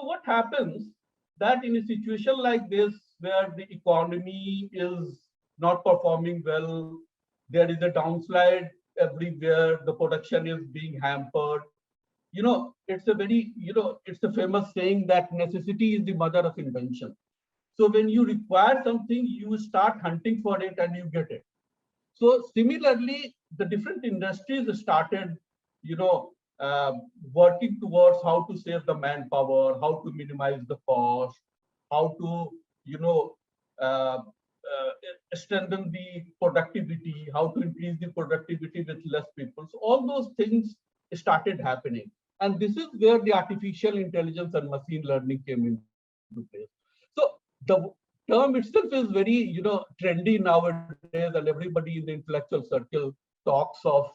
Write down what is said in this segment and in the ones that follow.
So what happens that in a situation like this, where the economy is not performing well, there is a downslide everywhere, the production is being hampered. It's a very, it's a famous saying that necessity is the mother of invention. So when you require something, you start hunting for it and you get it. So similarly, the different industries started, you know, uh, working towards how to save the manpower, how to minimize the cost, how to, you know, uh, strengthen the productivity, how to increase the productivity with less people. So all those things started happening, and this is where the artificial intelligence and machine learning came into place. So the term itself is very, trendy nowadays, and everybody in the intellectual circle talks of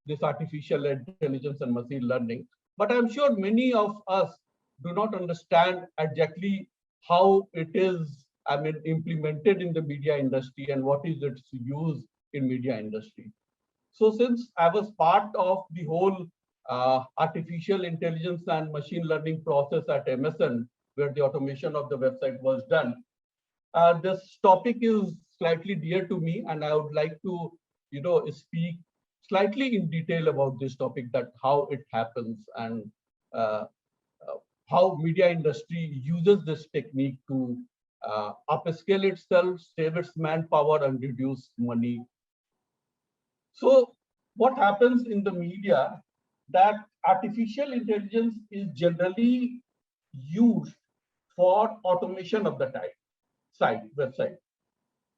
this artificial intelligence and machine learning. But I'm sure many of us do not understand exactly how it is, I mean, implemented in the media industry and what is its use in media industry. So since I was part of the whole artificial intelligence and machine learning process at MSN, where the automation of the website was done, this topic is slightly dear to me, and I would like to, speak slightly in detail about this topic, that how it happens and uh, how media industry uses this technique to upscale itself, save its manpower, and reduce money. So what happens in the media, that artificial intelligence is generally used for automation of the website.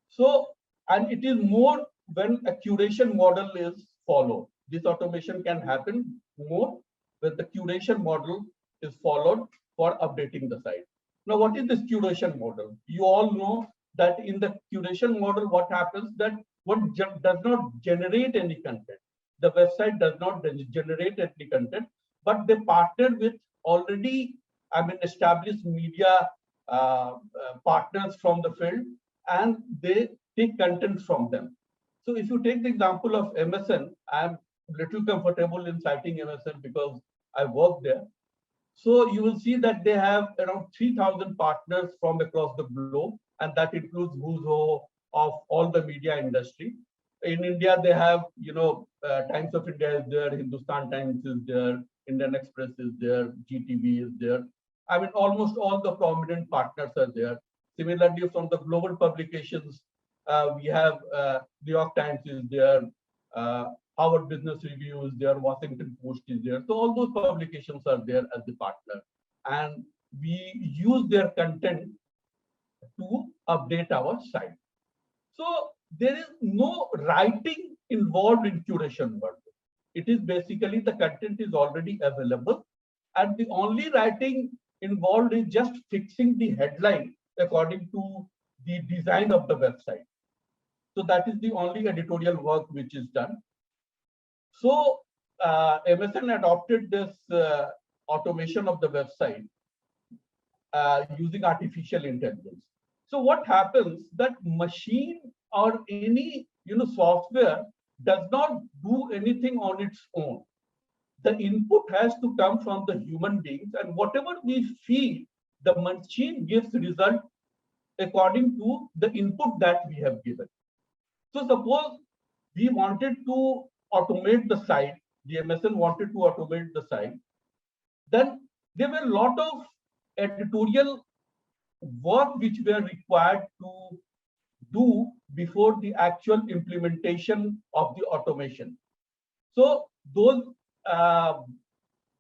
So, and it is more when a curation model is followed. This automation can happen more when the curation model is followed for updating the site. Now, what is this curation model? You all know that in the curation model, what happens, that does not generate any content. The website does not generate any content, but they partner with already, I mean, established media partners from the field, and they take content from them. So if you take the example of MSN, I'm little comfortable in citing MSN because I work there. So you will see that they have around 3,000 partners from across the globe, and that includes who's who of all the media industry. In India, they have, Times of India is there, Hindustan Times is there, Indian Express is there, GTV is there. I mean, almost all the prominent partners are there. Similarly, from the global publications, we have New York Times is there, uh, Harvard Business Review is there, Washington Post is there. So all those publications are there as the partner, and we use their content to update our site. So there is no writing involved in curation work. It is basically the content is already available, and the only writing involved is just fixing the headline according to the design of the website. So that is the only editorial work which is done. So MSN adopted this automation of the website using artificial intelligence. So what happens, that machine or any software does not do anything on its own. The input has to come from the human beings, and whatever we feed, the machine gives result according to the input that we have given. So suppose we wanted to automate the site, the MSN wanted to automate the site, then there were a lot of editorial work which were required to do before the actual implementation of the automation. So those uh,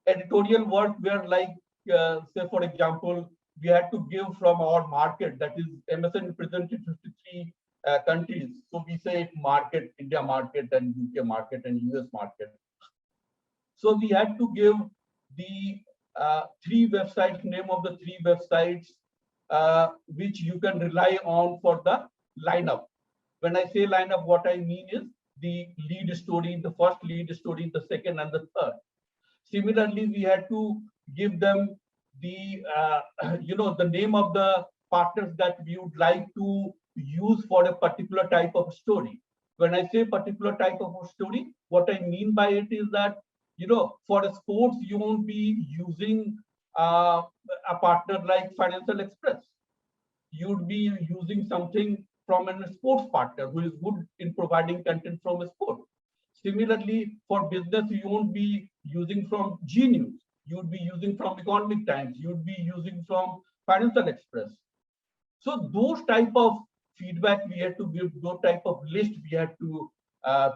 editorial work were like, say for example, we had to give from our market, that is MSN represented 53 countries. So we say market, India market and UK market and US market. So we had to give the three websites, name of the three websites which you can rely on for the lineup. When I say lineup, what I mean is the lead story, the first lead story, the second and the third. Similarly, we had to give them the the name of the partners that we would like to use for a particular type of story. When I say particular type of a story, what I mean by it is that for sports you won't be using a partner like Financial Express. You'd be using something from a sports partner who is good in providing content from a sport. Similarly, for business, you won't be using from G News. You'd be using from Economic Times. You'd be using from Financial Express. So those type of feedback we had to give, those type of list we had to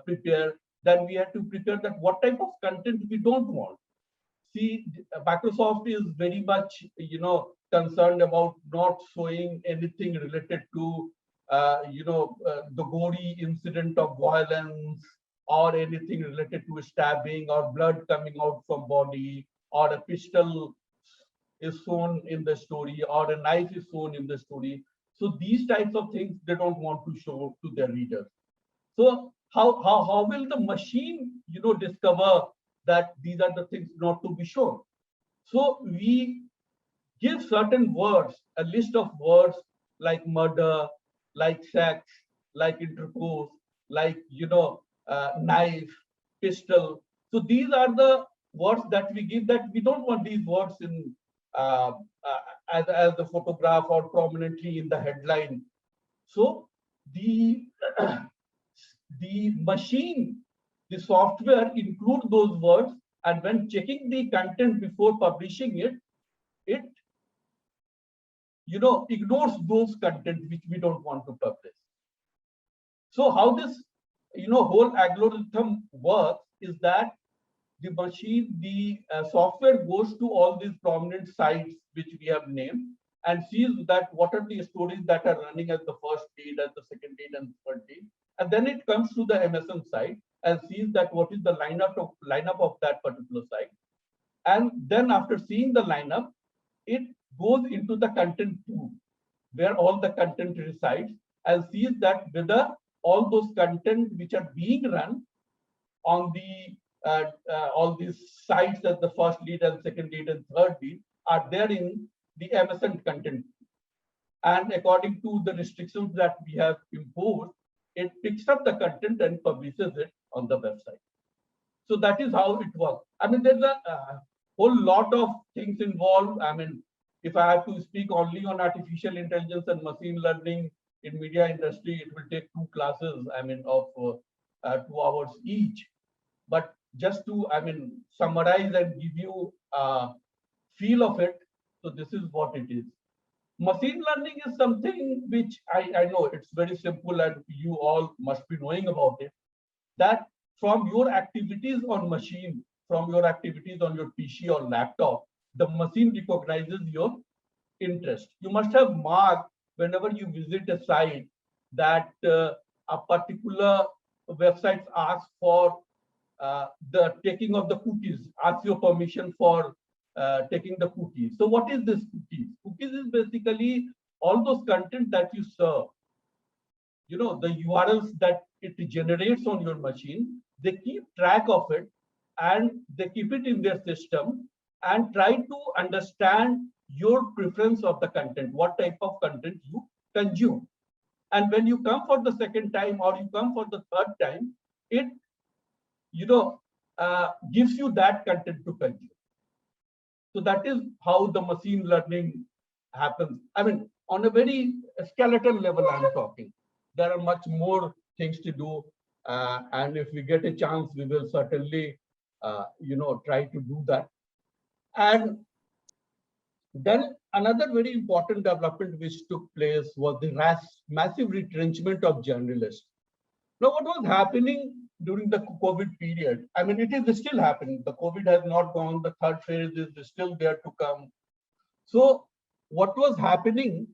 prepare. Then we had to prepare that what type of content we don't want. See, Microsoft is very much, concerned about not showing anything related to, the gory incident of violence or anything related to stabbing or blood coming out from body or a pistol is shown in the story or a knife is shown in the story. So these types of things they don't want to show to their readers. So how will the machine, discover that these are the things not to be shown? So we give certain words, a list of words like murder, like sex, like intercourse, like knife, pistol. So these are the words that we give, that we don't want these words in uh, as the photograph or prominently in the headline. So the the machine, the software include those words, and when checking the content before publishing it, it ignores those content which we don't want to publish. So how this whole algorithm works is that the machine, the software goes to all these prominent sites which we have named and sees that what are the stories that are running as the first lead, as the second lead, and third lead. And then it comes to the MSN site and sees that what is the lineup of that particular site. And then after seeing the lineup, it goes into the content pool where all the content resides and sees that whether all those content which are being run on the all these sites as the first lead and second lead and third lead are there in the MSN content. And according to the restrictions that we have imposed, it picks up the content and publishes it on the website. So that is how it works. I mean, there's a whole lot of things involved. I mean, if I have to speak only on artificial intelligence and machine learning in media industry, it will take 2 classes, I mean, of 2 hours each. But just to, I mean, summarize and give you a feel of it, so this is what it is. Machine learning is something which I know it's very simple and you all must be knowing about it, that from your activities on machine, from your activities on your PC or laptop, the machine recognizes your interest. You must have marked whenever you visit a site that a particular website asks for the taking of the cookies, asks your permission for taking the cookies. So what is this cookies? Cookies is basically all those content that you serve. The URLs that it generates on your machine, they keep track of it and they keep it in their system and try to understand your preference of the content, what type of content you consume. And when you come for the second time or you come for the third time, it gives you that content to consume. So that is how the machine learning happens. I mean, on a very skeletal level, I'm talking. There are much more things to do. And if we get a chance, we will certainly, try to do that. And then another very important development which took place was the massive retrenchment of journalists. Now, what was happening during the COVID period? I mean, it is still happening. The COVID has not gone. The third phase is still there to come. So what was happening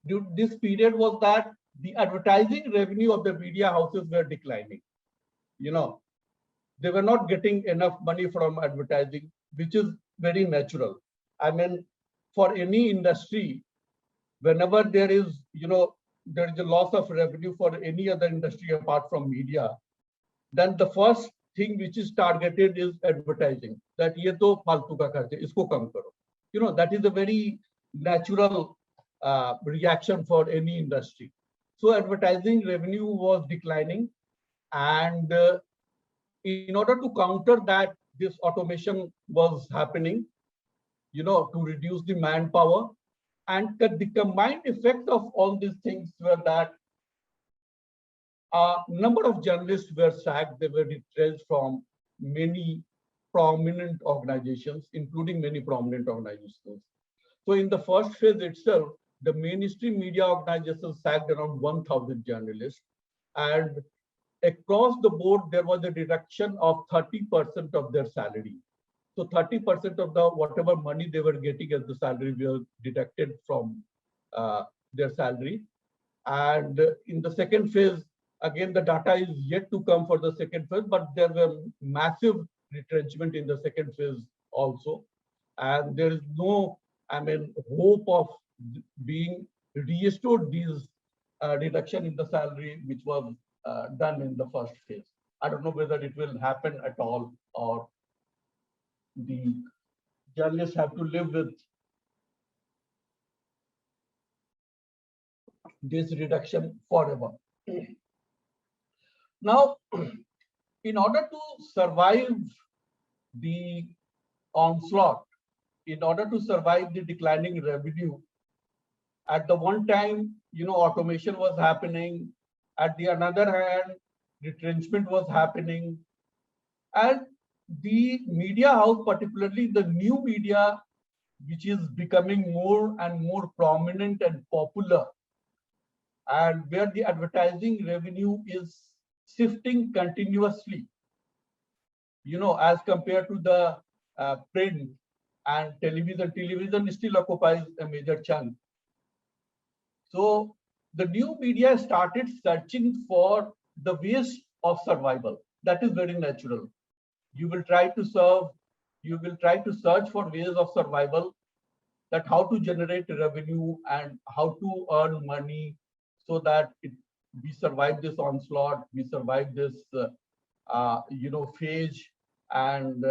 during this period was that the advertising revenue of the media houses were declining. They were not getting enough money from advertising, which is very natural. I mean, for any industry, whenever there is a loss of revenue for any other industry apart from media, then the first thing which is targeted is advertising. That ye to faltu ka kharcha, isko kam karo. That is a very natural reaction for any industry. So advertising revenue was declining, and in order to counter that, this automation was happening. to reduce the manpower. And the combined effect of all these things were that a number of journalists were sacked. They were retrenched from many prominent organizations, including many prominent organizations. So in the first phase itself, the mainstream media organizations sacked around 1,000 journalists. And across the board, there was a reduction of 30% of their salary. So 30% of the whatever money they were getting as the salary were deducted from their salary. And in the second phase, again, the data is yet to come for the second phase, but there were massive retrenchment in the second phase also. And there is no, hope of being restored these reduction in the salary, which was done in the first phase. I don't know whether it will happen at all, or the journalists have to live with this reduction forever. Now, in order to survive the onslaught, in order to survive the declining revenue, at the one time, automation was happening. At the another hand, retrenchment was happening. And the media house, particularly the new media, which is becoming more and more prominent and popular, and where the advertising revenue is shifting continuously, as compared to the print and television. Television still occupies a major chunk. So the new media started searching for the ways of survival. That is very natural. You will try to search for ways of survival, that how to generate revenue and how to earn money, so that we survive this onslaught, we survive this phase, and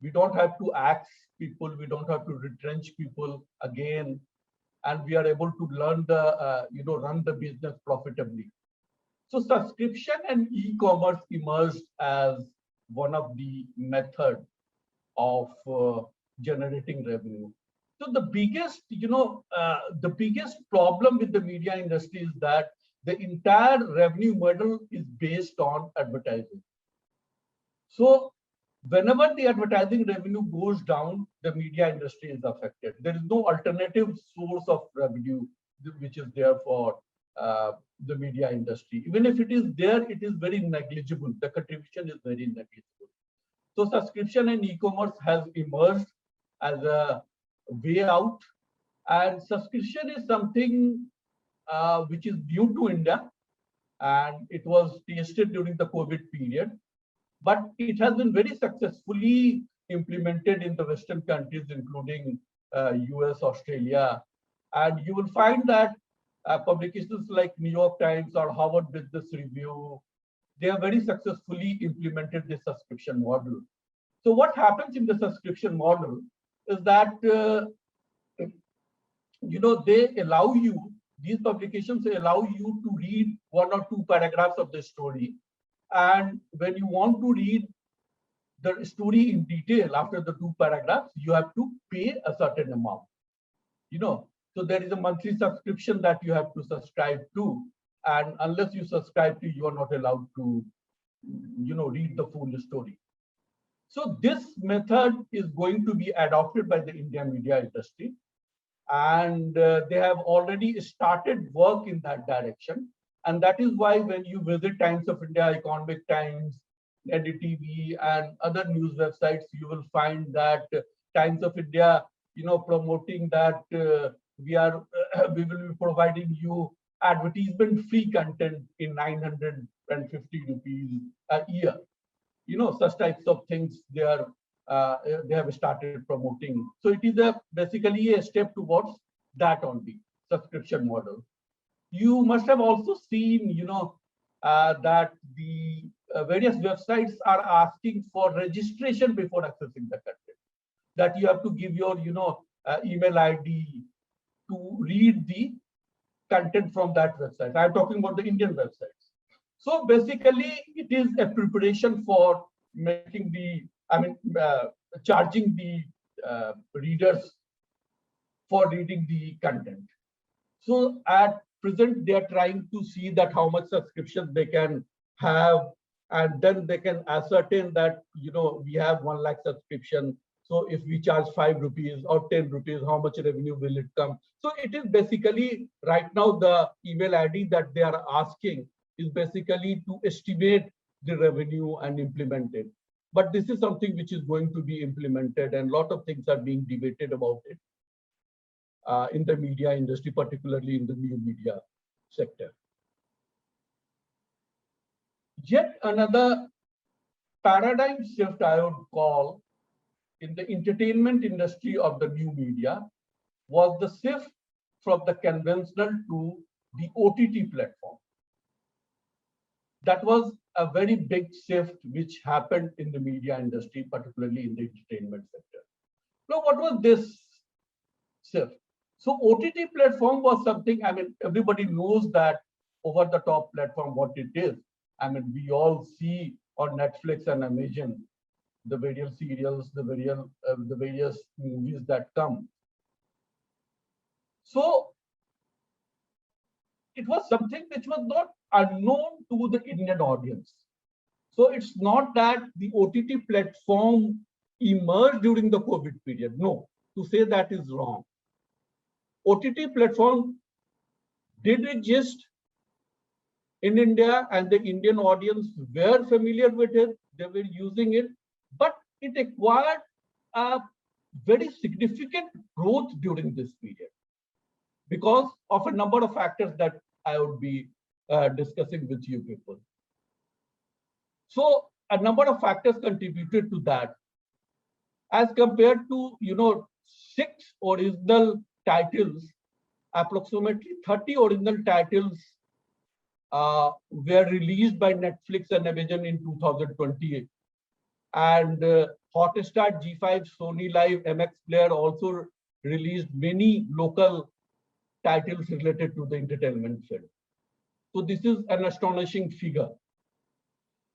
we don't have to axe people, we don't have to retrench people again, and we are able to learn run the business profitably. So subscription and e-commerce emerged as one of the method of generating revenue. So the biggest problem with the media industry is that the entire revenue model is based on advertising. So whenever the advertising revenue goes down, the media industry is affected. There is no alternative source of revenue which is there for the media industry. Even if it is there, it is very negligible. The contribution is very negligible. So subscription and e-commerce has emerged as a way out. And subscription is something which is new to India, and it was tasted during the COVID period. But it has been very successfully implemented in the Western countries, including US, Australia. And you will find that publications like New York Times or Harvard Business Review, they have very successfully implemented this subscription model. So what happens in the subscription model is that, they allow you, these publications allow you to read 1 or 2 paragraphs of the story. And when you want to read the story in detail after the 2 paragraphs, you have to pay a certain amount. So there is a monthly subscription that you have to subscribe to. And unless you subscribe to, you are not allowed to, read the full story. So this method is going to be adopted by the Indian media industry. And they have already started work in that direction. And that is why when you visit Times of India, Economic Times, NDTV, and other news websites, you will find that Times of India, promoting that we will be providing you advertisement-free content in 950 rupees a year. Such types of things they have started promoting. So it is basically a step towards that only, subscription model. You must have also seen, that the various websites are asking for registration before accessing the content. That you have to give your, email ID to read the content from that website. I'm talking about the Indian websites. So basically, it is a preparation for making the, charging the readers for reading the content. So at present, they are trying to see that how much subscriptions they can have, and then they can ascertain that, you know, we have 1 lakh subscription. So if we charge 5 rupees or 10 rupees, how much revenue will it come? So it is basically right now the email ID that they are asking is basically to estimate the revenue and implement it. But this is something which is going to be implemented, and a lot of things are being debated about it in the media industry, particularly in the new media sector. Yet another paradigm shift I would call in the entertainment industry of the new media was the shift from the conventional to the OTT platform. That was a very big shift which happened in the media industry, particularly in the entertainment sector. Now, what was this shift? So OTT platform was something, I mean, everybody knows that over the top platform, what it is. I mean, we all see on Netflix and Amazon, the various serials, the various movies that come. So it was something which was not unknown to the Indian audience. So it's not that the OTT platform emerged during the COVID period. No, to say that is wrong. OTT platform did exist in India, and the Indian audience were familiar with it. They were using it, but it acquired a very significant growth during this period because of a number of factors that I would be discussing with you people. So a number of factors contributed to that, as compared to, you know, 6 original titles, approximately 30 original titles were released by Netflix and Amazon in 2020. And Hotstar, G5, Sony Live, MX Player also released many local titles related to the entertainment field. So this is an astonishing figure.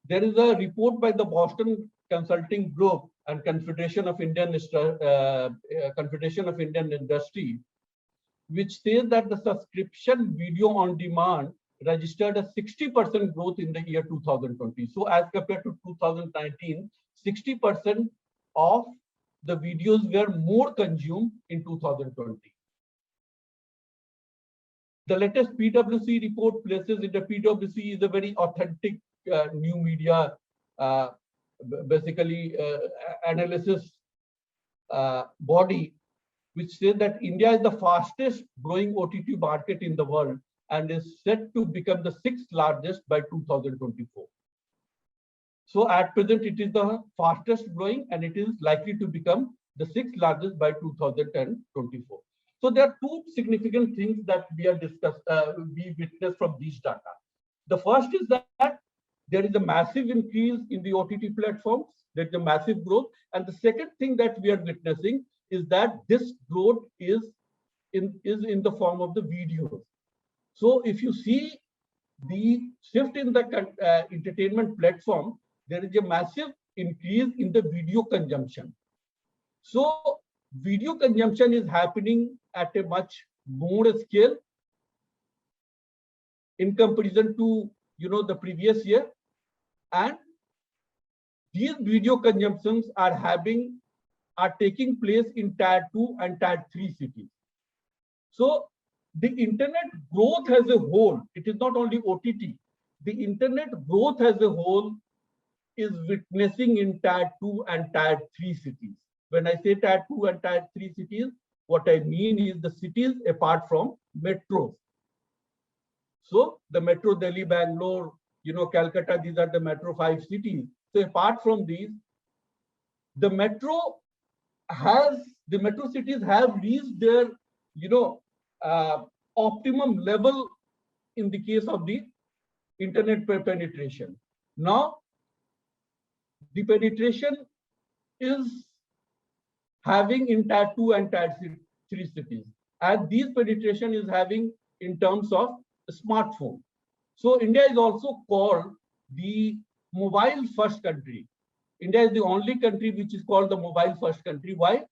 There is a report by the Boston Consulting Group and Confederation of Indian Industry, which says that the subscription video on demand registered a 60% growth in the year 2020. So as compared to 2019, 60% of the videos were more consumed in 2020. The latest PwC report places it, the PwC is a very authentic new media, analysis body, which says that India is the fastest growing OTT market in the world and is set to become the 6th largest by 2024. So at present, it is the fastest growing and it is likely to become the 6th largest by 2024. So there are 2 significant things that we witnessed from these data. The first is that there is a massive increase in the OTT platforms. There is a massive growth. And the second thing that we are witnessing is that this growth is in the form of the videos. So if you see the shift in the entertainment platform, there is a massive increase in the video consumption. So video consumption is happening at a much more scale in comparison to, you know, the previous year. And these video consumptions are taking place in Tier 2 and Tier 3 cities. So the internet growth as a whole, it is not only OTT, the internet growth as a whole is witnessing in Tier 2 and Tier 3 cities. When I say Tier 2 and Tier 3 cities, what I mean is the cities apart from metros. So the Metro Delhi, Bangalore, you know, Calcutta, these are the Metro 5 cities. So apart from these, the metro cities have reached their, you know, optimum level in the case of the internet penetration. Now, the penetration is having in Tier 2 and Tier 3 cities, and these penetration is having in terms of smartphone. So India is also called the mobile first country. India is the only country which is called the mobile first country. Why?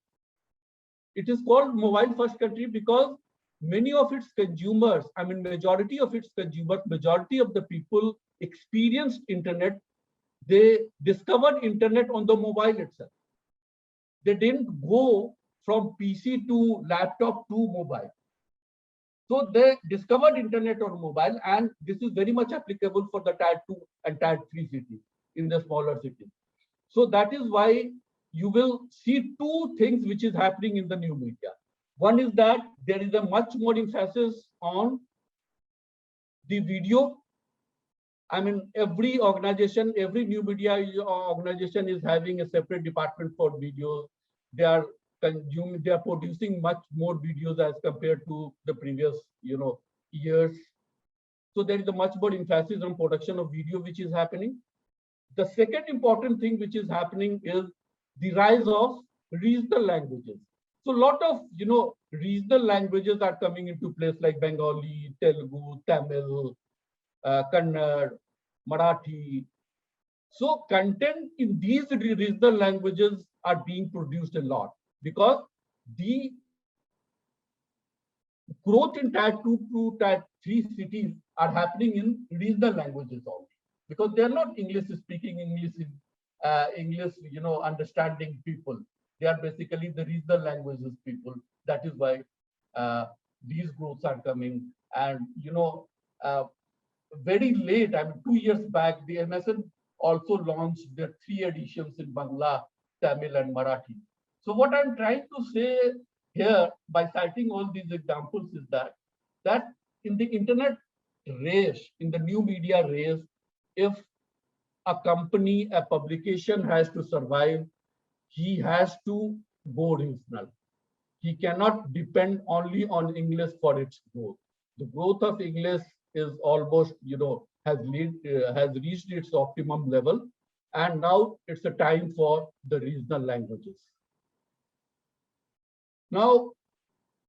It is called mobile first country because many of its consumers, I mean, majority of its consumers, majority of the people experienced internet. They discovered internet on the mobile itself. They didn't go from PC to laptop to mobile. So they discovered internet on mobile, and this is very much applicable for the tier 2 and tier 3 cities in the smaller cities. So that is why you will see two things which is happening in the new media. One is that there is a much more emphasis on the video. I mean, every organization, every new media organization is having a separate department for video. They are consuming, they are producing much more videos as compared to the previous, years. So there is a much more emphasis on production of video, which is happening. The second important thing which is happening is the rise of regional languages. So a lot of, regional languages are coming into place like Bengali, Telugu, Tamil, Kannada, Marathi. So content in these regional languages are being produced a lot because the growth in tier 2 to tier 3 cities are happening in regional languages only because they are not English speaking, English, understanding people. They are basically the regional languages people. That is why these growths are coming. And, very late, I mean, 2 years back, the MSN also launched their 3 editions in Bangla, Tamil, and Marathi. So what I'm trying to say here by citing all these examples is that in the internet race, in the new media race, if a company, a publication has to survive, he has to go regional. He cannot depend only on English for its growth. The growth of English is almost, has reached its optimum level, and now it's a time for the regional languages. Now,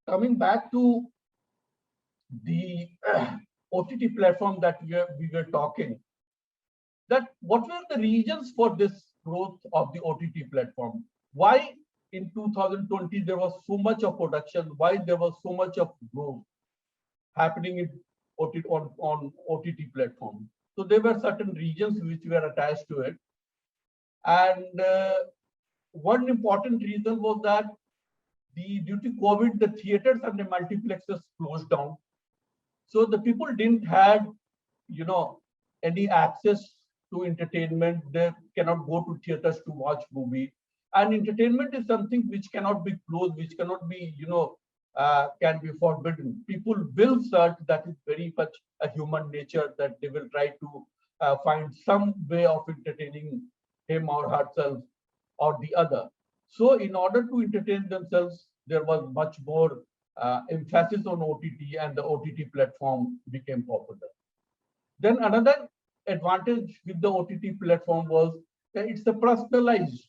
coming back to the OTT platform that we were talking, that what were the reasons for this growth of the OTT platform? Why in 2020 there was so much of production? Why there was so much of growth happening in on OTT platform? So there were certain regions which were attached to it. And one important reason was that due to COVID, the theaters and the multiplexes closed down. So the people didn't have, any access to entertainment. They cannot go to theaters to watch movie. And entertainment is something which cannot be closed, which cannot be, can be forbidden. People will search. That is very much a human nature, that they will try to find some way of entertaining him or herself or the other. So in order to entertain themselves, there was much more emphasis on OTT, and the OTT platform became popular. Then another advantage with the OTT platform was that it's a personalized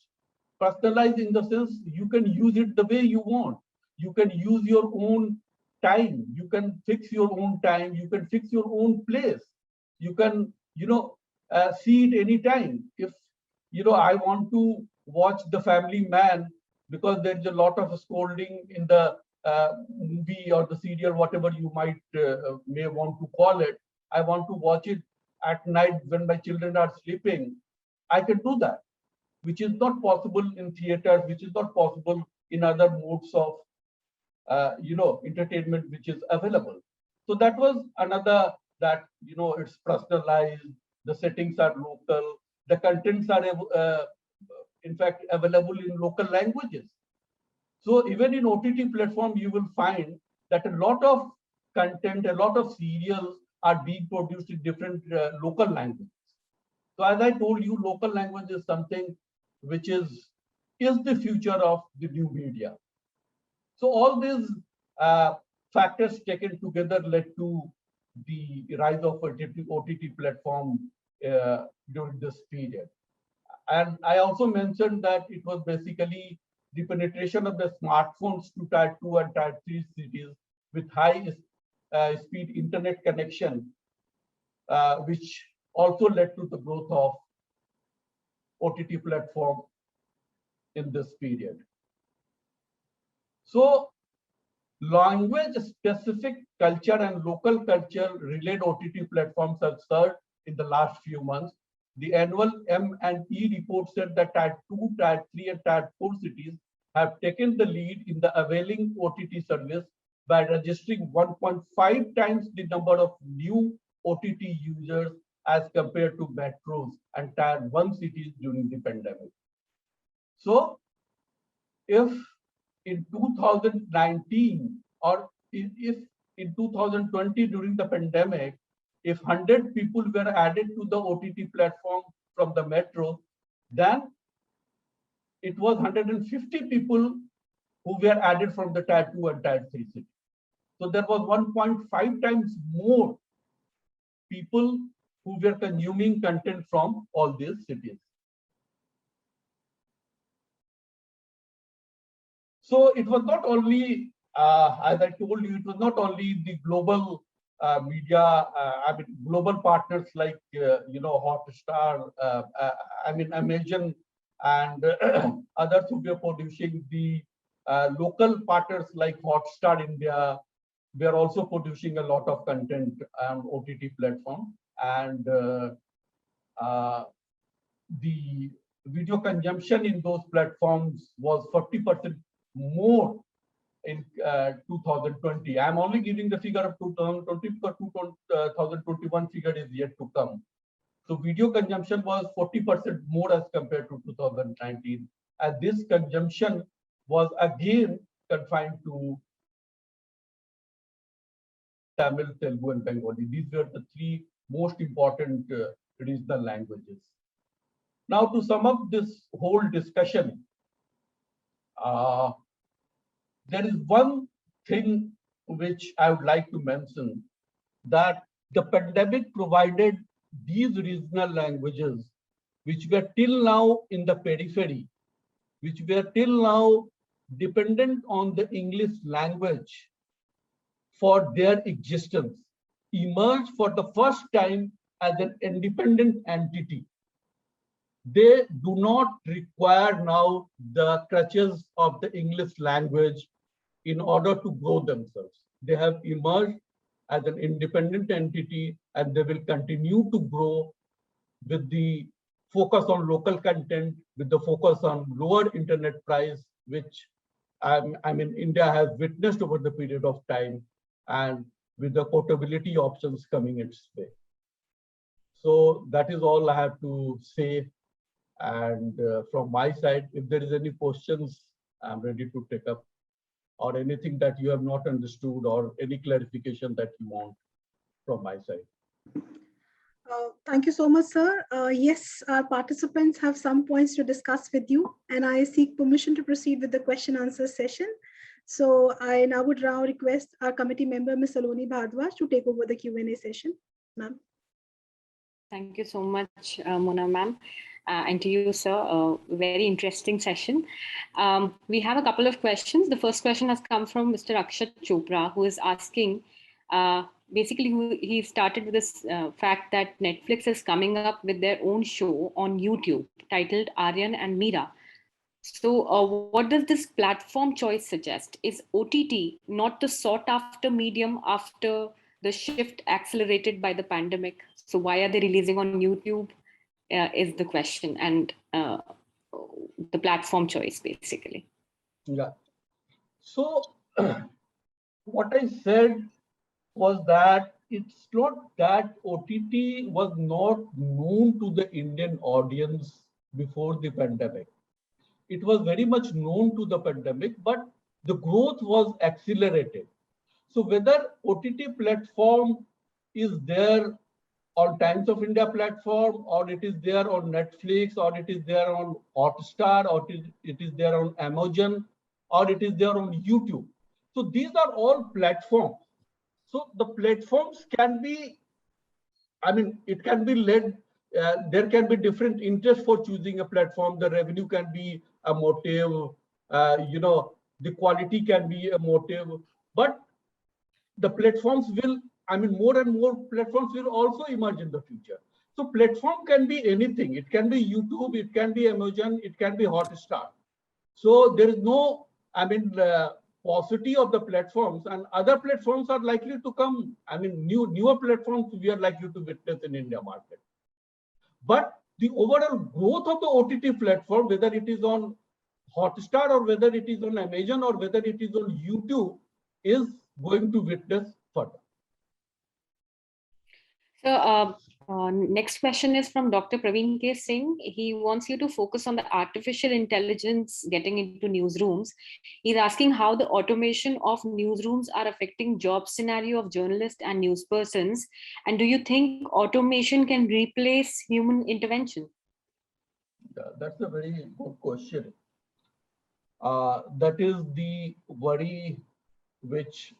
in the sense you can use it the way you want. You can use your own time. You can fix your own time. You can fix your own place. You can, see it anytime. If, I want to watch The Family Man because there's a lot of scolding in the movie or the serial, whatever you may want to call it. I want to watch it at night when my children are sleeping. I can do that, which is not possible in theaters, which is not possible in other modes of, entertainment which is available. So that was another, that, it's personalized, the settings are local, the contents are, in fact, available in local languages. So even in OTT platform, you will find that a lot of content, a lot of serials are being produced in different local languages. So as I told you, local language is something which is the future of the new media. So all these factors taken together led to the rise of OTT platform during this period. And I also mentioned that it was basically the penetration of the smartphones to tier 2 and tier 3 cities with high speed internet connection, which also led to the growth of OTT platform in this period. So language specific culture and local culture related OTT platforms have surged in the last few months. The annual M&E report said that Tier 2, Tier 3, and Tier 4 cities have taken the lead in the availing OTT service by registering 1.5 times the number of new OTT users as compared to metros and Tier 1 cities during the pandemic. So, if in 2019 or if in 2020 during the pandemic, if 100 people were added to the OTT platform from the metro, then it was 150 people who were added from the Tier 2 and Tier 3 cities. So there was 1.5 times more people who were consuming content from all these cities. So it was not only, as I told you, it was not only the global media, global partners like, Hotstar, Amazon and others who were producing the local partners like Hotstar India. We are also producing a lot of content on OTT platform, and the video consumption in those platforms was 40% more in 2020. I'm only giving the figure of 2020 because 2021 figure is yet to come. So video consumption was 40% more as compared to 2019. And this consumption was again confined to Tamil, Telugu, and Bengali. These were the three most important regional languages. Now, to sum up this whole discussion, there is one thing which I would like to mention, that the pandemic provided these regional languages, which were till now in the periphery, which were till now dependent on the English language for their existence, emerged for the first time as an independent entity. They do not require now the crutches of the English language in order to grow themselves. They have emerged as an independent entity, and they will continue to grow with the focus on local content, with the focus on lower internet price, which India has witnessed over the period of time, and with the portability options coming its way. So that is all I have to say. And from my side, if there is any questions, I'm ready to take up, or anything that you have not understood, or any clarification that you want from my side. Thank you so much, sir. Yes, our participants have some points to discuss with you, and I seek permission to proceed with the question answer session. So I now would request our committee member, Ms. Saloni Bhardwaj, to take over the Q&A session. Ma'am. Thank you so much, Mona ma'am. And to you, sir, very interesting session. We have a couple of questions. The first question has come from Mr. Akshat Chopra, who is asking, basically, he started with this fact that Netflix is coming up with their own show on YouTube titled Aryan and Meera. So what does this platform choice suggest? Is OTT not the sought after medium after the shift accelerated by the pandemic? So why are they releasing on YouTube is the question, and the platform choice basically. Yeah. So what I said was that it's not that OTT was not known to the Indian audience before the pandemic. It was very much known to the pandemic, but the growth was accelerated. So whether OTT platform is there on Times of India platform, or it is there on Netflix, or it is there on Hotstar, or it is there on Amazon, or it is there on YouTube. So these are all platforms. So the platforms can be, it can be led, there can be different interests for choosing a platform. The revenue can be a motive, the quality can be a motive, but the platforms will, more and more platforms will also emerge in the future. So platform can be anything. It can be YouTube, it can be Amazon, it can be Hotstar. So there is no, paucity of the platforms, and other platforms are likely to come. I mean, newer platforms we are likely to witness in India market. But the overall growth of the OTT platform, whether it is on Hotstar or whether it is on Amazon or whether it is on YouTube, is going to witness further. So next question is from Dr. Praveen K. Singh. He wants you to focus on the artificial intelligence getting into newsrooms. He's asking how the automation of newsrooms are affecting job scenario of journalists and newspersons. And do you think automation can replace human intervention? Yeah, that's a very good question. That is the worry which,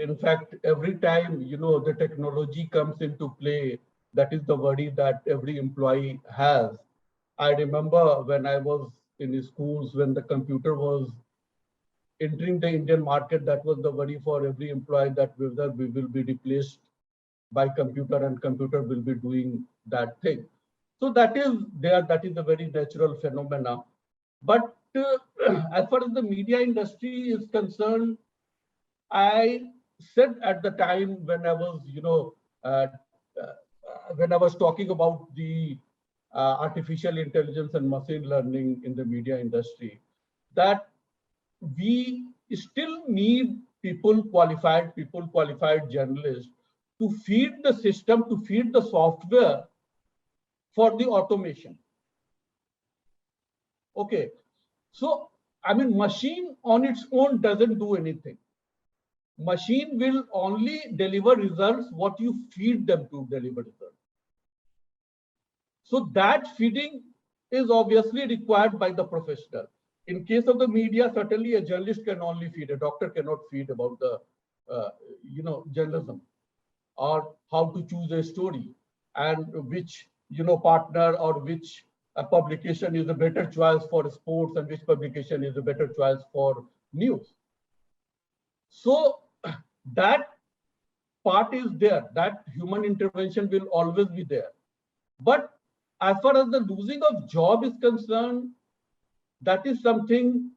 in fact, every time, the technology comes into play, that is the worry that every employee has. I remember when I was in schools, when the computer was entering the Indian market, that was the worry for every employee, that whether we will be replaced by computer and computer will be doing that thing. So that is there, that is a very natural phenomena. But as far as the media industry is concerned, I said at the time when I was, when I was talking about the artificial intelligence and machine learning in the media industry, that we still need qualified journalists to feed the system, to feed the software for the automation. Okay, so I mean, machine on its own doesn't do anything. Machine will only deliver results what you feed them to deliver results. So that feeding is obviously required by the professional. In case of the media, certainly a journalist can only feed, a doctor cannot feed about the, journalism or how to choose a story and which, partner or which publication is a better choice for sports and which publication is a better choice for news. So that part is there, that human intervention will always be there. But as far as the losing of job is concerned, that is something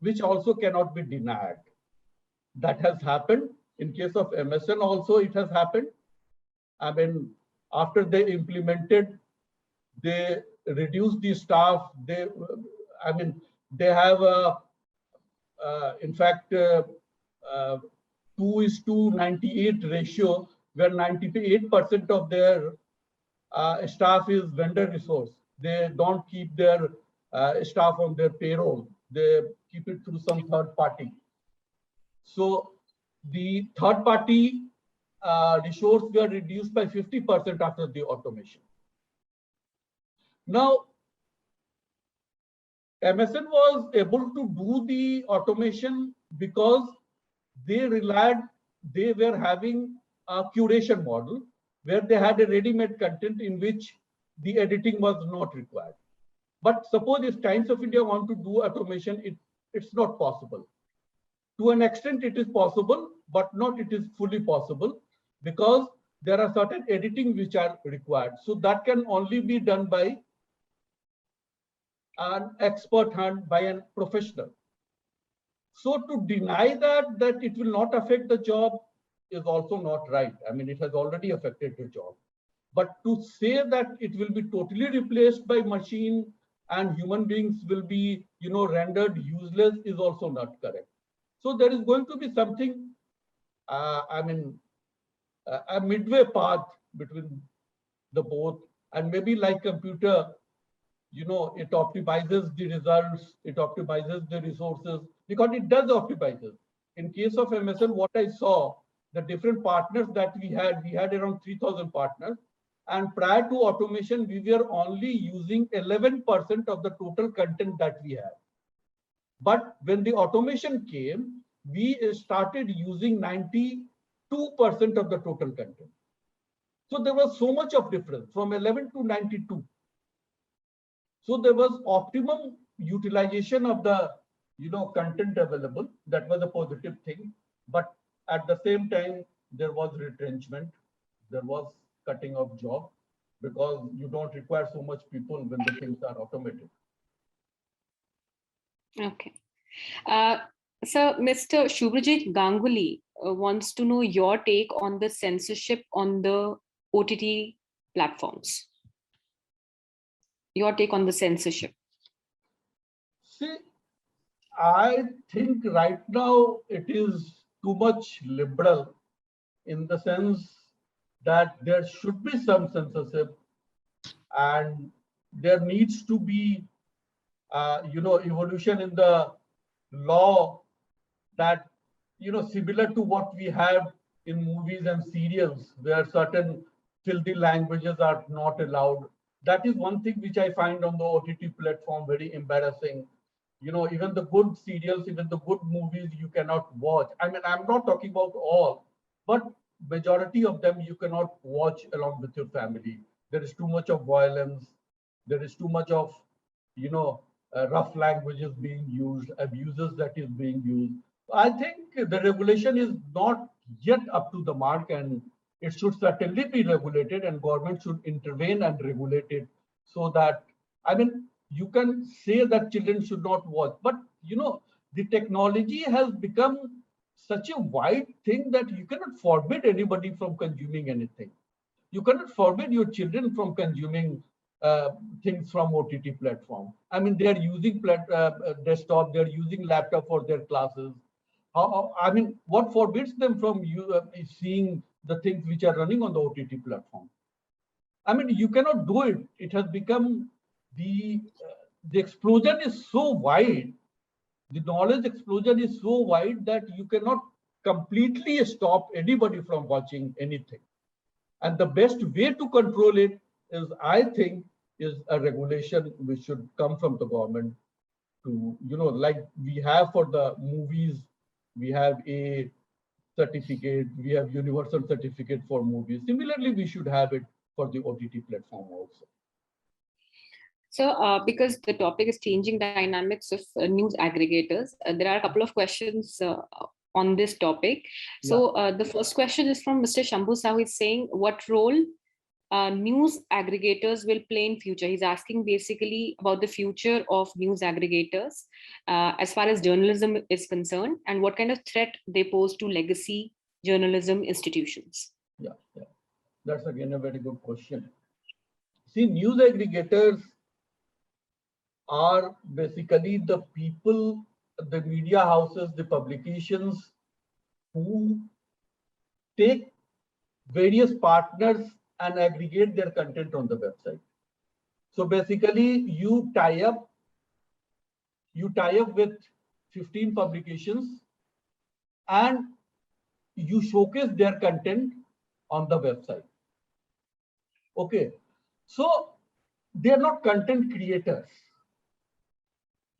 which also cannot be denied. That has happened. In case of MSN also, it has happened. I mean, after they implemented, they reduced the staff. They have in fact, 2:98 ratio, where 98% of their staff is vendor resource. They don't keep their staff on their payroll. They keep it through some third party. So the third party resource were reduced by 50% after the automation. Now, MSN was able to do the automation because they were having a curation model where they had a ready-made content in which the editing was not required. But suppose if Times of India want to do automation, it's not possible. To an extent, it is possible, but not it is fully possible because there are certain editing which are required. So that can only be done by an expert hand, by a professional. So to deny that it will not affect the job is also not right. I mean, it has already affected the job. But to say that it will be totally replaced by machine and human beings will be, rendered useless is also not correct. So there is going to be something, a midway path between the both, and maybe like computer, it optimizes the results, it optimizes the resources, because it does optimizes. In case of MSN, what I saw, the different partners that we had around 3,000 partners. And prior to automation, we were only using 11% of the total content that we had. But when the automation came, we started using 92% of the total content. So there was so much of difference from 11 to 92. So there was optimum utilization of the content available. That was a positive thing. But at the same time, there was retrenchment. There was cutting of job because you don't require so much people when the things are automated. Okay. So, Mr. Shubhrajit Ganguly wants to know your take on the censorship on the OTT platforms. Your take on the censorship. See, I think right now it is too much liberal in the sense that there should be some censorship and there needs to be, evolution in the law that, similar to what we have in movies and serials where certain filthy languages are not allowed. That is one thing which I find on the OTT platform very embarrassing. Even the good serials, even the good movies you cannot watch. I mean, I'm not talking about all, but majority of them you cannot watch along with your family. There is too much of violence. There is too much of, rough languages being used, abuses that is being used. I think the regulation is not yet up to the mark, and it should certainly be regulated, and government should intervene and regulate it so that, I mean, you can say that children should not watch, but the technology has become such a wide thing that you cannot forbid anybody from consuming anything. You cannot forbid your children from consuming things from OTT platform. I mean, they are using desktop, they are using laptop for their classes. I mean, what forbids them from seeing the things which are running on the OTT platform? I mean, you cannot do it. It has become the explosion is so wide. The knowledge explosion is so wide that you cannot completely stop anybody from watching anything. And the best way to control it is, I think, is a regulation which should come from the government to, like we have for the movies, we have a certificate, we have universal certificate for movies. Similarly, we should have it for the OTT platform also. So, because the topic is changing dynamics of news aggregators, there are a couple of questions on this topic. So, the first question is from Mr. Shambhu Sahu. He's saying, what role news aggregators will play in future? He's asking basically about the future of news aggregators as far as journalism is concerned, and what kind of threat they pose to legacy journalism institutions. Yeah. That's again a very good question. See, news aggregators are basically the people, the media houses, the publications who take various partners and aggregate their content on the website. So basically you tie up with 15 publications and you showcase their content on the website. Okay. So they are not content creators.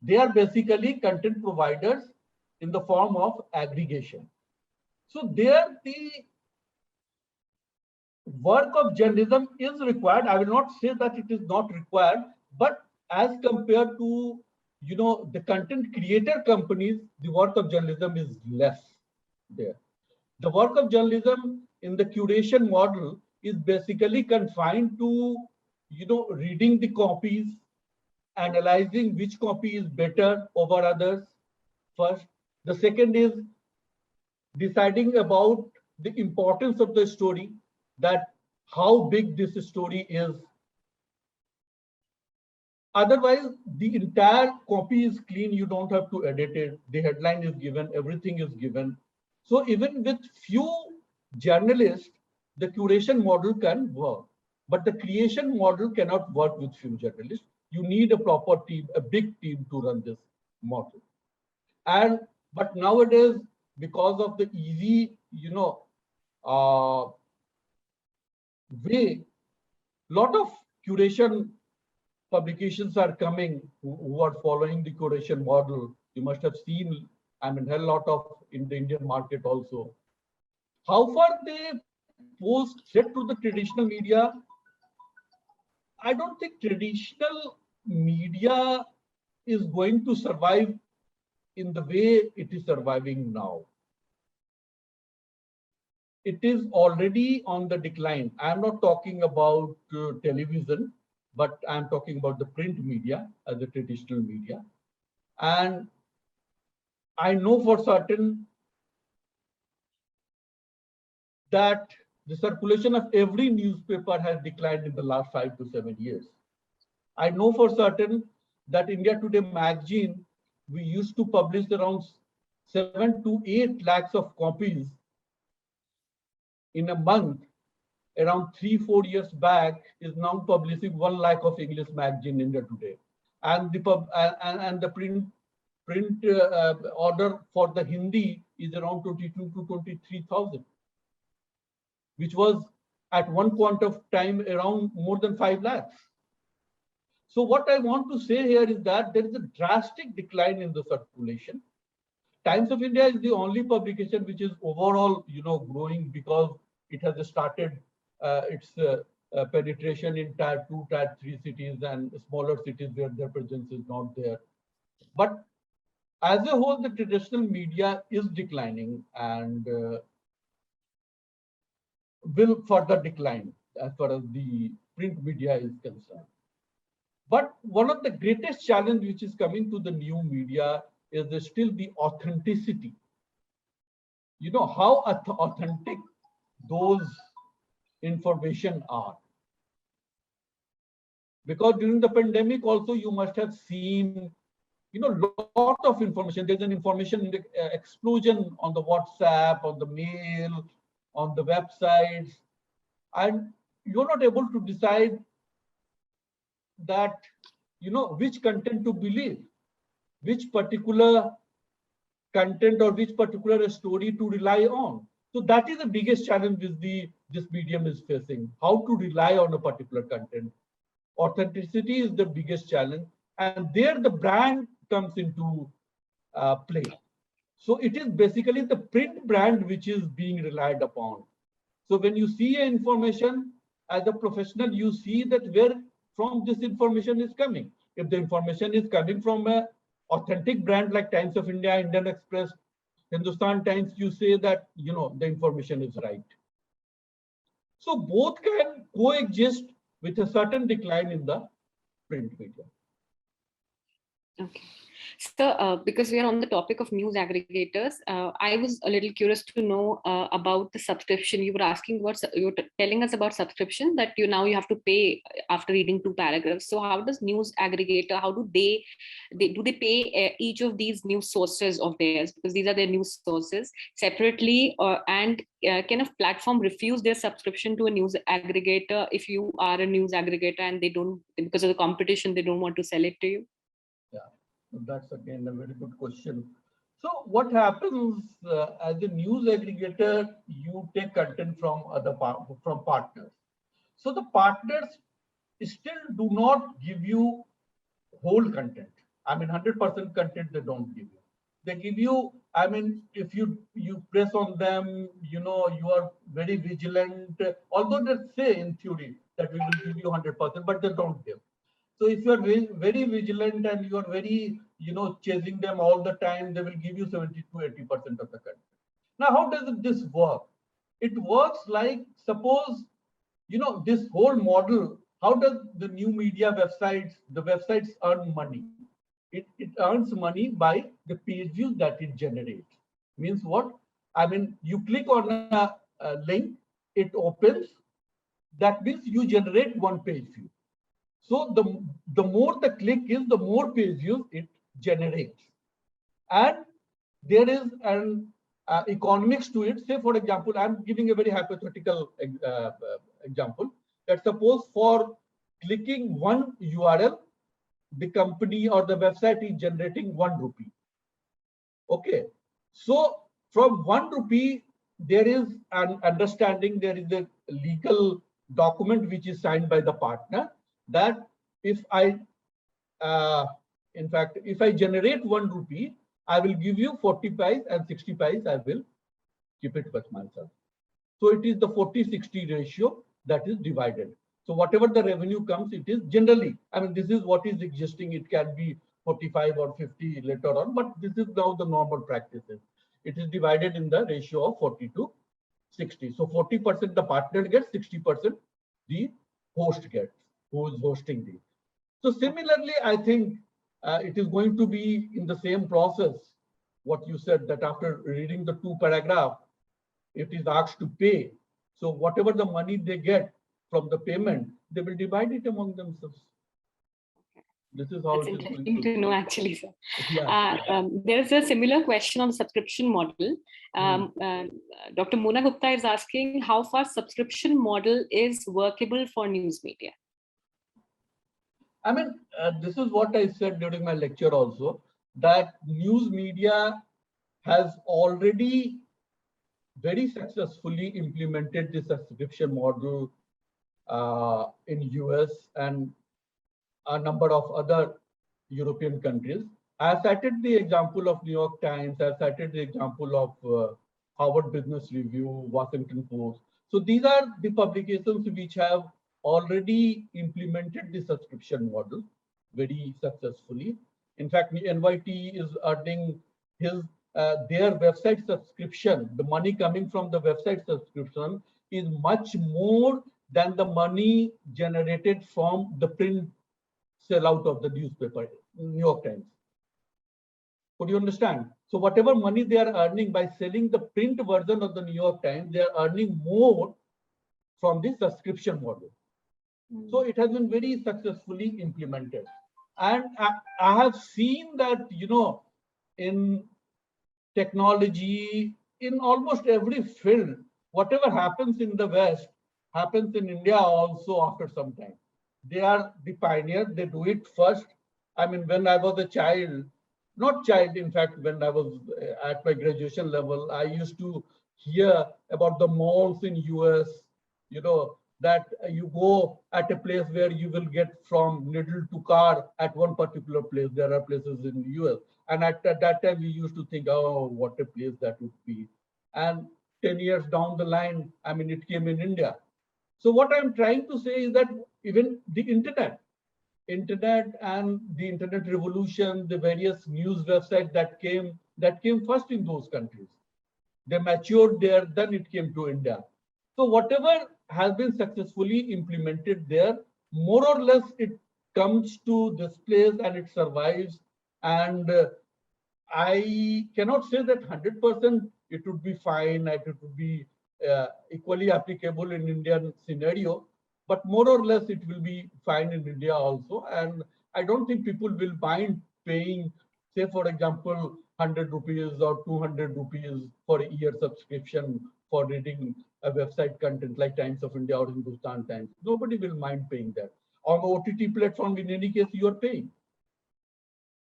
They are basically content providers in the form of aggregation. So there the work of journalism is required. I will not say that it is not required, but as compared to the content creator companies, the work of journalism is less there. The work of journalism in the curation model is basically confined to reading the copies, analyzing which copy is better over others first. The second is deciding about the importance of the story, that how big this story is. Otherwise, the entire copy is clean. You don't have to edit it. The headline is given, everything is given. So even with few journalists, the curation model can work, but the creation model cannot work with few journalists. You need a proper team, a big team to run this model. But nowadays, because of the easy, way, lot of curation publications are coming who are following the curation model. You must have seen, I mean, a lot of in the Indian market also. How far they pose threat to the traditional media? I don't think traditional media is going to survive in the way it is surviving now. It is already on the decline. I'm not talking about television, but I'm talking about the print media as the traditional media. And I know for certain that the circulation of every newspaper has declined in the last 5 to 7 years. I know for certain that India Today magazine, we used to publish around 7 to 8 lakhs of copies in a month. Around 3-4 years back, is now publishing 1 lakh of English magazine India Today, and the print order for the Hindi is around 22 to 23,000, which was at one point of time around more than 5 lakhs. So what I want to say here is that there is a drastic decline in the circulation. Times of India is the only publication which is overall, growing, because it has started its penetration in tier 2, tier 3 cities and smaller cities where their presence is not there. But as a whole, the traditional media is declining and will further decline as far as the print media is concerned. But one of the greatest challenge which is coming to the new media is still the authenticity. How authentic those information are. Because during the pandemic also, you must have seen, lot of information. There's an information explosion on the WhatsApp, on the mail, on the websites, and you're not able to decide that, which content to believe, which particular content or which particular story to rely on. So that is the biggest challenge which this medium is facing, how to rely on a particular content. Authenticity is the biggest challenge, and there the brand comes into play. So it is basically the print brand which is being relied upon. So when you see information as a professional, you see that where from this information is coming. If the information is coming from an authentic brand like Times of India, Indian Express, Hindustan Times, you say that, the information is right. So both can coexist with a certain decline in the print media. Okay. So, because we are on the topic of news aggregators, I was a little curious to know about the subscription. You were asking what you're telling us about subscription, that you have to pay after reading 2 paragraphs. So, how does news aggregator? How do they pay each of these news sources of theirs, because these are their news sources, separately, and can a platform refuse their subscription to a news aggregator if you are a news aggregator and they don't, because of the competition, they don't want to sell it to you? Yeah, that's again a very good question. So what happens as a news aggregator, you take content from from partners. So the partners still do not give you whole content. 100% content they don't give you. They give you, if you press on them, you are very vigilant. Although they say in theory that we will give you 100%, but they don't give. So if you are very vigilant and you are very, chasing them all the time, they will give you 70 to 80% of the content. Now, how does this work? It works like, suppose, this whole model, how does the new media the websites earn money? It earns money by the page views that it generates. Means what? You click on a link, it opens. That means you generate one page view. So the more the click is, the more page views it generates. And there is an economics to it. Say, for example, I'm giving a very hypothetical example, that suppose for clicking one URL, the company or the website is generating 1 rupee. Okay. So from 1 rupee, there is an understanding, there is a legal document which is signed by the partner, that if I generate 1 rupee, I will give you 40 paise and 60 paise I will keep it with myself. So it is the 40-60 ratio that is divided. So whatever the revenue comes, it is generally, this is what is existing. It can be 45 or 50 later on, but this is now the normal practices. It is divided in the ratio of 40 to 60. So 40% the partner gets, 60% the host gets, who is hosting the. So similarly, I think it is going to be in the same process what you said, that after reading the 2 paragraph, it is asked to pay. So whatever the money they get from the payment, they will divide it among themselves. This is how That's it is going interesting to know, actually, sir. Yeah. There's a similar question on subscription model. Dr. Mona Gupta is asking how far subscription model is workable for news media. I mean, this is what I said during my lecture also, that news media has already very successfully implemented the subscription model in US and a number of other European countries. I cited the example of New York Times, I cited the example of Harvard Business Review, Washington Post. So these are the publications which have already implemented the subscription model very successfully. In fact, NYT is earning their website subscription, the money coming from the website subscription is much more than the money generated from the print sellout of the newspaper, New York Times. Could you understand? So whatever money they are earning by selling the print version of the New York Times, they are earning more from the subscription model. So it has been very successfully implemented. And I have seen that, in technology, in almost every field, whatever happens in the West happens in India also after some time. They are the pioneers, they do it first. I mean, when I was a child, not child, in fact, when I was at my graduation level, I used to hear about the malls in US, that you go at a place where you will get from needle to car at one particular place. There are places in the US. And at that time, we used to think, oh, what a place that would be. And 10 years down the line, I mean, it came in India. So what I'm trying to say is that even the internet and the internet revolution, the various news websites that came first in those countries. They matured there, then it came to India. So whatever has been successfully implemented there, more or less it comes to this place and it survives. And I cannot say that 100% it would be fine, it would be equally applicable in Indian scenario, but more or less it will be fine in India also. And I don't think people will mind paying, say, for example, 100 rupees or 200 rupees for a year subscription for reading a website content like Times of India or Hindustan Times. Nobody will mind paying that. On the OTT platform, in any case, you are paying.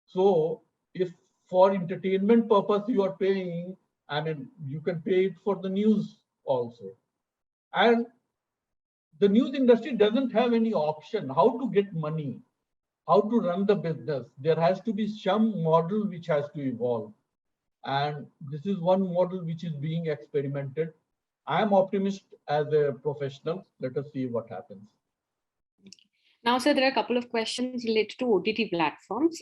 So if for entertainment purpose you are paying, I mean, you can pay it for the news also. And the news industry doesn't have any option how to get money, how to run the business. There has to be some model which has to evolve. And this is one model which is being experimented. I am optimist as a professional. Let us see what happens. Now, sir, there are a couple of questions related to OTT platforms.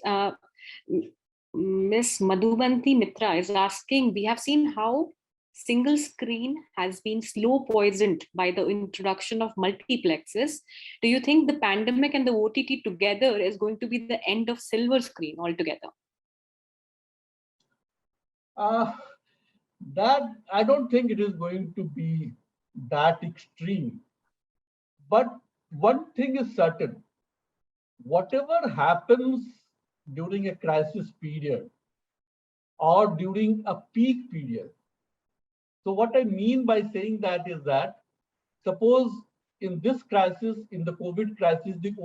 Ms. Madhubanti Mitra is asking, we have seen how single screen has been slow poisoned by the introduction of multiplexes. Do you think the pandemic and the OTT together is going to be the end of silver screen altogether? That I don't think it is going to be that extreme. But one thing is certain, whatever happens during a crisis period or during a peak period. So what I mean by saying that is that, suppose in this crisis, in the COVID crisis, the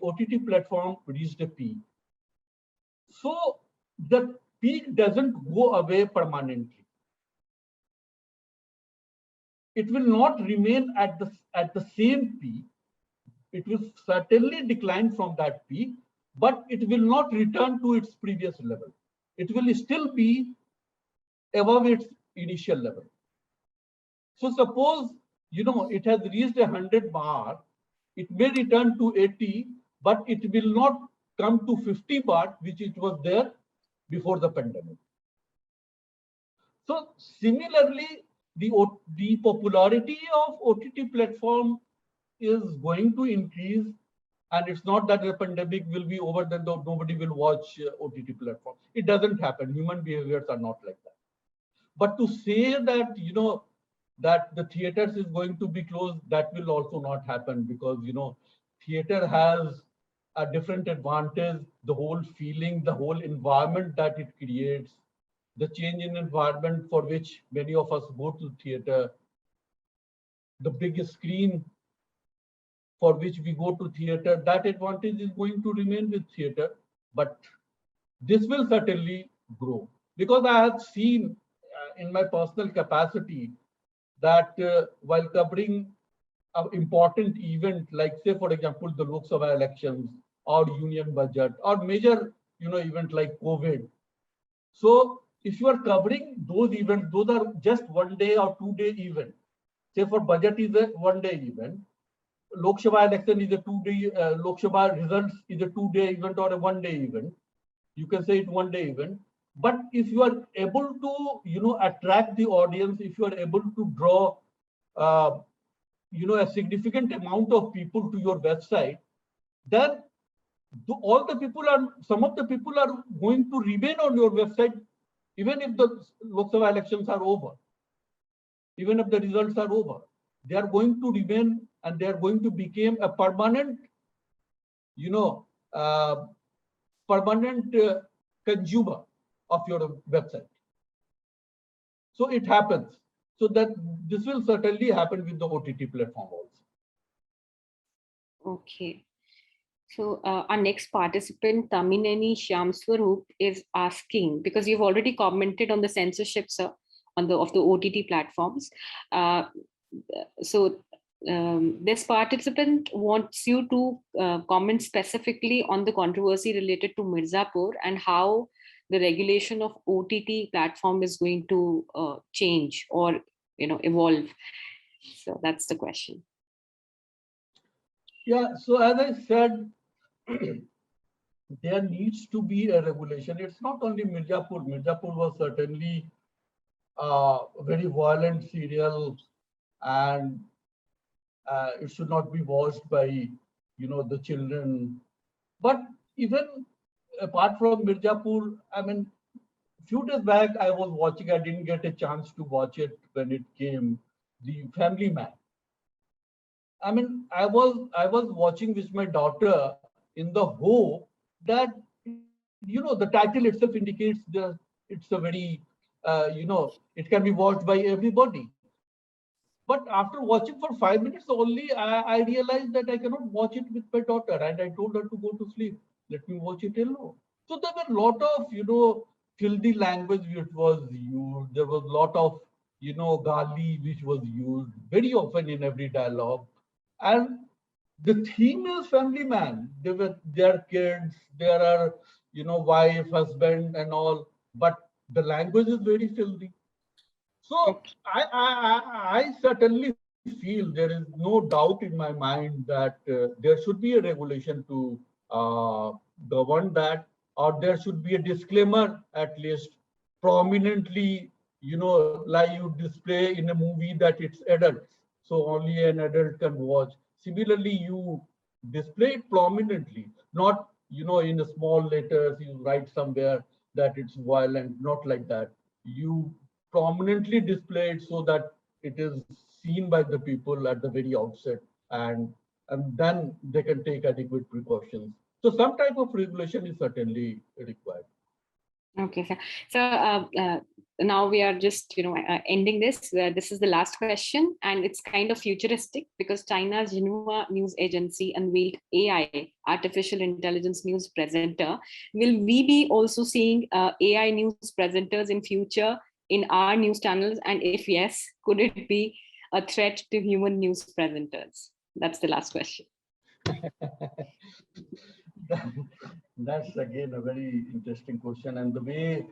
OTT platform reached a peak. So the peak doesn't go away permanently. It will not remain at the same peak. It will certainly decline from that peak, but it will not return to its previous level. It will still be above its initial level. So suppose, it has reached 100 baht, it may return to 80, but it will not come to 50 baht, which it was there before the pandemic. So similarly, the popularity of OTT platform is going to increase And it's not that the pandemic will be over, then nobody will watch OTT platforms. It doesn't happen. Human behaviors are not like that. But to say that, that the theaters is going to be closed, that will also not happen, because, theater has a different advantage, the whole feeling, the whole environment that it creates, the change in environment for which many of us go to theater, the biggest screen for which we go to theater, that advantage is going to remain with theater. But this will certainly grow, because I have seen in my personal capacity that while covering an important event, like say, for example, the Lok Sabha elections or union budget or major, event like COVID. So if you are covering those events, those are just 1 day or 2 day event. Say for budget is a 1 day event. Lok Sabha election is a 2 day, Lok Sabha results is a 2 day event or a 1 day event. You can say it 1 day event. But if you are able to, attract the audience, if you are able to draw, a significant amount of people to your website, then some of the people are going to remain on your website, even if the Lok Sabha elections are over, even if the results are over. They are going to remain, and they are going to become a permanent, consumer of your website. So it happens. So that this will certainly happen with the OTT platform also. Okay. So our next participant, Tamineni Shyamswarup, is asking, because you've already commented on the censorship, sir, of the OTT platforms. This participant wants you to comment specifically on the controversy related to Mirzapur and how the regulation of OTT platform is going to change or evolve. So that's the question. Yeah. So as I said, there needs to be a regulation. It's not only Mirzapur. Mirzapur was certainly a very violent serial, and it should not be watched by, the children. But even apart from Mirzapur, I mean, few days back I was watching. I didn't get a chance to watch it when it came. The Family Man. I mean, I was watching with my daughter in the hope that, the title itself indicates it's a very, it can be watched by everybody. But after watching for 5 minutes only, I realized that I cannot watch it with my daughter, and I told her to go to sleep. Let me watch it alone. So there were a lot of, filthy language which was used. There was a lot of, gali which was used very often in every dialogue. And the theme is Family Man. Their kids, there are, wife, husband, and all, but the language is very filthy. So I certainly feel there is no doubt in my mind that there should be a regulation to govern that, or there should be a disclaimer at least prominently, like you display in a movie that it's adults, so only an adult can watch. Similarly, you display it prominently, not, in the small letters you write somewhere that it's violent, not like that. You prominently displayed so that it is seen by the people at the very outset, and then they can take adequate precautions. So some type of regulation is certainly required. Okay, sir. So now we are just ending this. This is the last question, and it's kind of futuristic because China's Xinhua News Agency unveiled AI, artificial intelligence news presenter. Will we be also seeing AI news presenters in future in our news channels? And if yes, could it be a threat to human news presenters? That's the last question. That's again a very interesting question, and the way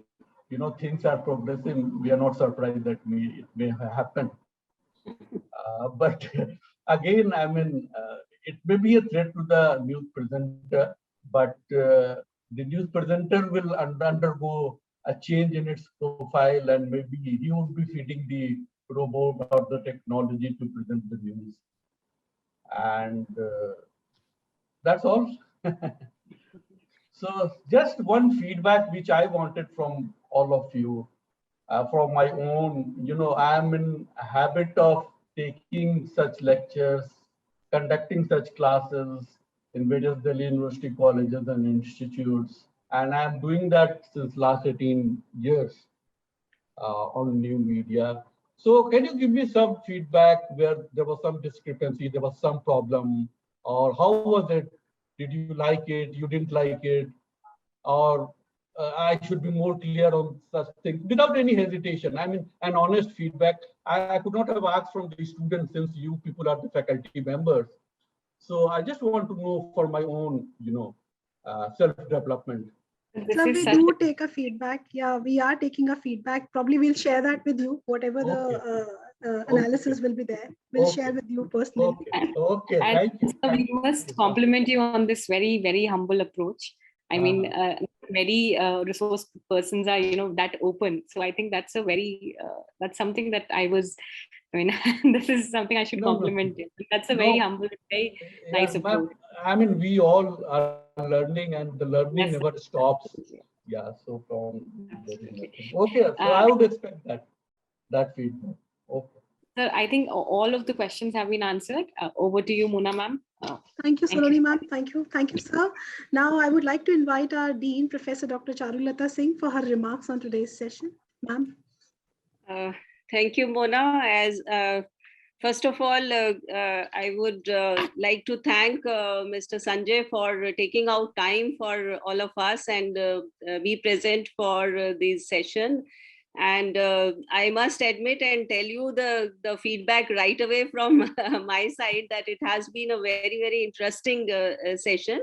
things are progressing, we are not surprised that it may happen. But again, I mean, it may be a threat to the news presenter, but the news presenter will undergo a change in its profile, and maybe he would be feeding the robot or the technology to present the news. And That's all. So just one feedback which I wanted from all of you, from my own, I am in a habit of taking such lectures, conducting such classes in various Delhi University colleges and institutes. And I'm doing that since last 18 years on new media. So can you give me some feedback where there was some discrepancy, there was some problem, or how was it? Did you like it? You didn't like it? Or I should be more clear on such things without any hesitation. I mean, an honest feedback. I could not have asked from the students since you people are the faculty members. So I just want to know for my own, self-development. This Sir, is we such do take a feedback. Yeah, we are taking a feedback. Probably we'll share that with you. Whatever Okay. the analysis will be there, we'll share with you personally. Okay. And Thank you. so we must compliment you on this very, very humble approach. I mean, very resource persons are, that open. So I think that's that's something that this is something I should compliment you. That's a very humble, very nice approach. I mean, we all are learning and the learning Yes. never stops. Yeah, so okay, so I would expect that feedback. Okay. Sir, I think all of the questions have been answered. Over to you, Mona ma'am. Thank you, Thank Saloni you. ma'am. Thank you. Thank you, sir. Now I would like to invite our Dean, Professor Dr. Charulata Singh, for her remarks on today's session. Ma'am. Thank you, Mona. First of all, I would like to thank Mr. Sanjay for taking out time for all of us and be present for this session. And I must admit and tell you the feedback right away from my side that it has been a very, very interesting session.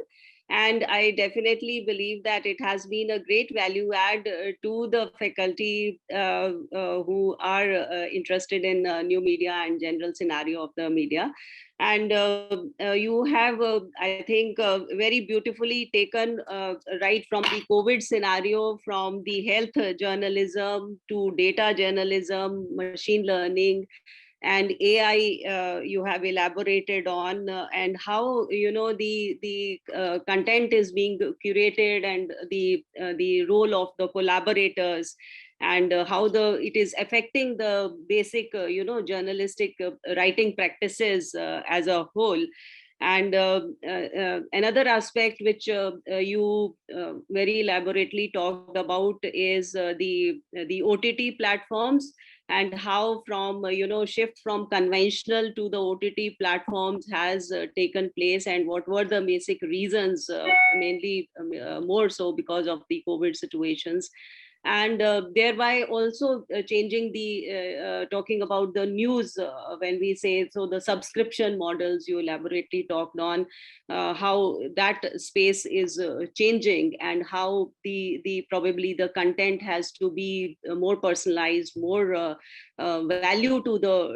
And I definitely believe that it has been a great value add to the faculty who are interested in new media and general scenario of the media. And you have, I think, very beautifully taken right from the COVID scenario, from the health journalism to data journalism, machine learning, and AI you have elaborated on, and how the content is being curated, and the role of the collaborators, and how it is affecting the basic journalistic writing practices as a whole. And another aspect which you very elaborately talked about is the OTT platforms, and how from shift from conventional to the OTT platforms has taken place, and what were the basic reasons, mainly more so because of the COVID situations, and thereby also changing the talking about the news when we say, so the subscription models you elaborately talked on, how that space is changing, and how the probably the content has to be more personalized, more value to the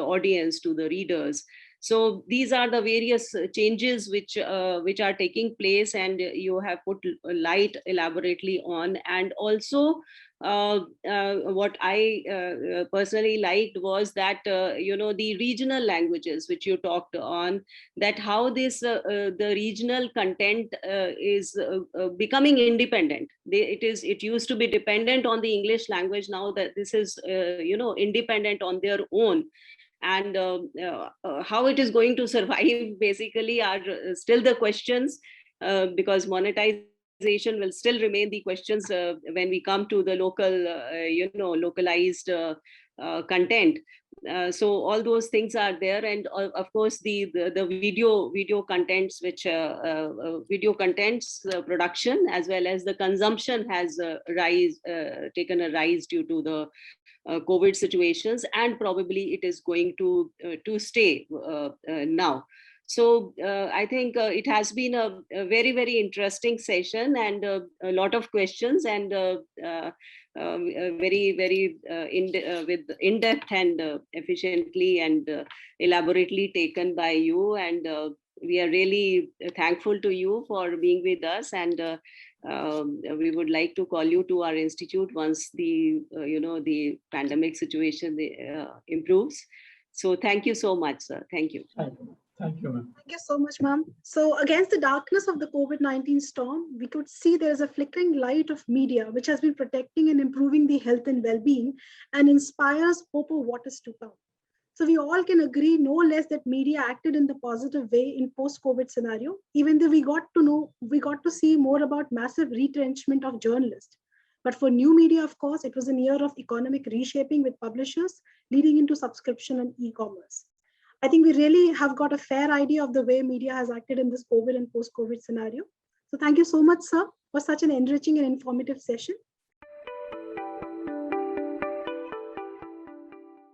audience, to the readers. So these are the various changes which are taking place, and you have put light elaborately on. And also what I personally liked was that the regional languages which you talked on, that how this the regional content is becoming independent. It used to be dependent on the English language. Now that this is independent on their own. And how it is going to survive basically are still the questions, because monetization will still remain the questions when we come to the local localized content. So all those things are there, and of course the video contents, which video contents production as well as the consumption has taken a rise due to the COVID situations, and probably it is going to stay now. So I think it has been a very, very interesting session, and a lot of questions, and very, very with in-depth and efficiently and elaborately taken by you. And we are really thankful to you for being with us, and we would like to call you to our institute once the the pandemic situation improves. So thank you so much, sir. Thank you. Thank you, ma'am. Thank you so much, ma'am. So against the darkness of the COVID-19 storm, we could see there is a flickering light of media, which has been protecting and improving the health and well-being and inspires hope of what is to come. So we all can agree no less that media acted in the positive way in post-COVID scenario, even though we got to see more about massive retrenchment of journalists. But for new media, of course, it was a year of economic reshaping with publishers leading into subscription and e-commerce. I think we really have got a fair idea of the way media has acted in this COVID and post-COVID scenario. So thank you so much, sir, for such an enriching and informative session.